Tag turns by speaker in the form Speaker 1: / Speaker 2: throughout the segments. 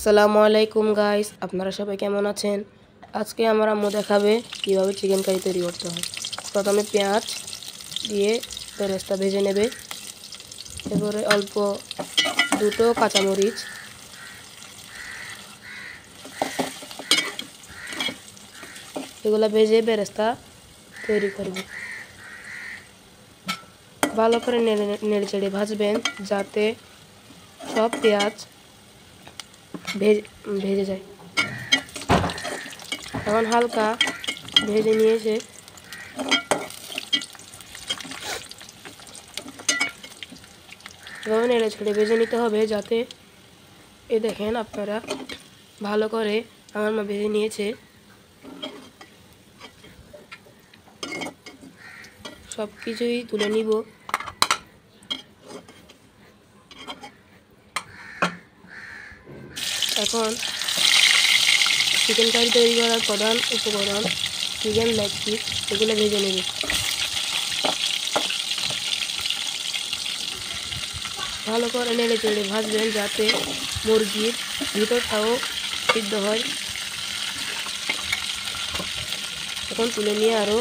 Speaker 1: আসসালামু আলাইকুম গাইস, আপনারা সবাই কেমন আছেন? আজকে আমার আম্মু দেখাবে কিভাবে চিকেন কারি তৈরি করতে হয়। প্রথমে পেঁয়াজ দিয়ে বেরেস্তা ভেজে নেবে, এরপরে অল্প দুটো কাঁচামরিচ, এগুলো ভেজে বেরেস্তা তৈরি করবে। ভালো করে নেড়ে চেড়ে ভাজবেন যাতে সব পেঁয়াজ ভেজে যায়। এখন হালকা ভেজে নিয়েছে, এভাবে নেড়ে ছেড়ে ভেজে নিতে হবে যাতে দেখেন আপনারা ভালো করে আমার মা ভেজে নিয়েছে। সব কিছুই তুলে নিব। এখন চিকেন কারি তৈরি করার প্রধান উপকরণ চিকেন লেগ পিস, এগুলো ভেজে নেবে। ভালো করে নেড়ে চেড়ে ভাজবেন যাতে মুরগির ভিতরটাও সিদ্ধ হয়। এখন তুলে নিয়ে আরও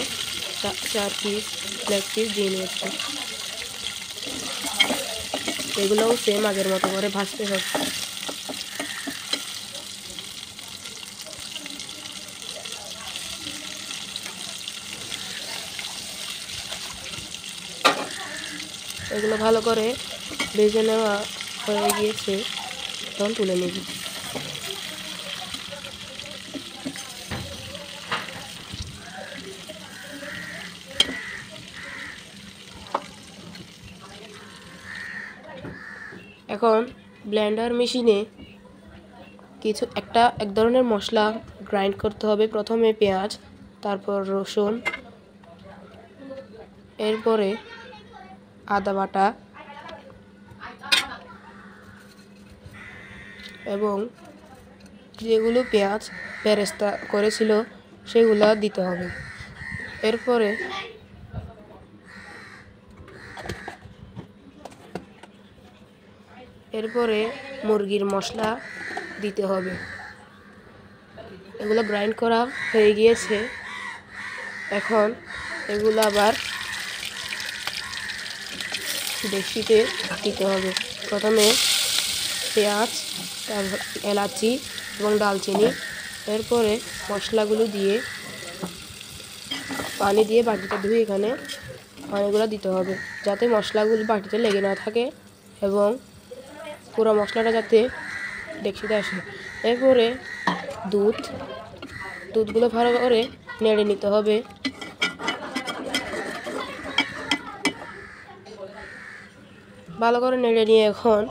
Speaker 1: 4 পিস লেগ পিস দিয়ে নিয়েছে, এগুলোও সেম আগের মতো করে ভাজতে হবে। এগুলো ভালো করে ভেজে নেওয়া হয়ে গিয়েছে, তখন তুলে নেব। এখন ব্লেন্ডার মেশিনে এক ধরনের মশলা গ্রাইন্ড করতে হবে। প্রথমে পেঁয়াজ, তারপর রসুন, এরপরে আদা বাটা এবং যেগুলো পেঁয়াজ বেরেস্তা করেছিল সেগুলো দিতে হবে। এরপরে মুরগির মশলা দিতে হবে। এগুলো গ্রাইন্ড করা হয়ে গিয়েছে, এখন এগুলো আবার ডেকচিতে দিতে হবে। প্রথমে পেঁয়াজ, তারপর এলাচি এবং দালচিনি, এরপরে মশলাগুলো দিয়ে পানি দিয়ে বাটিটা ধুয়ে এখানে পানিগুলো দিতে হবে যাতে মশলাগুলো বাটিতে লেগে না থাকে এবং পুরো মশলাটা যাতে ডেকচিতে আসে। এরপরে দুধগুলো ভালো করে নেড়ে নিতে হবে। ভালো করে নেড়ে নিয়ে এখন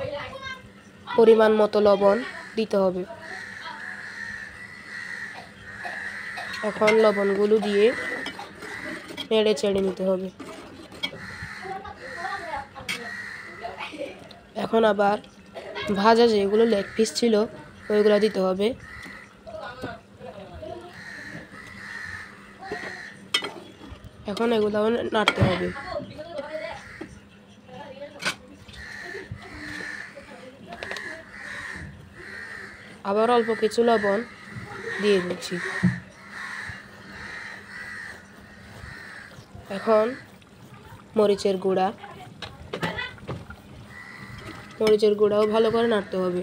Speaker 1: পরিমাণ মতো লবণ দিতে হবে। এখন লবণগুলো দিয়ে নেড়ে চেড়ে নিতে হবে। এখন আবার ভাজা যেগুলো লেগ পিস ছিল ওইগুলো দিতে হবে। এখন এগুলো নাড়তে হবে। আবার অল্প কিছু লবণ দিয়ে দিচ্ছি। এখন মরিচের গুঁড়াও ভালো করে নাড়তে হবে।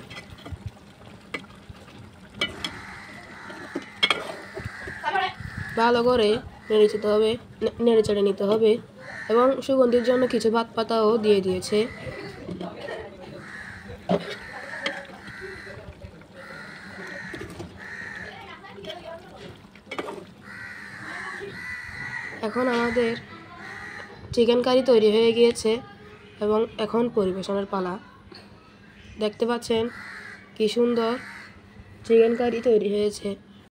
Speaker 1: ভালো করে নেড়ে চেড়ে নিতে হবে এবং সুগন্ধির জন্য কিছু ভাত পাতাও দিয়ে দিয়েছে। এখন আমাদের চিকেন কারি তৈরি হয়ে গিয়েছে এবং এখন পরিবেশনের পালা। দেখতে পাচ্ছেন কি সুন্দর চিকেন কারি তৈরি হয়েছে।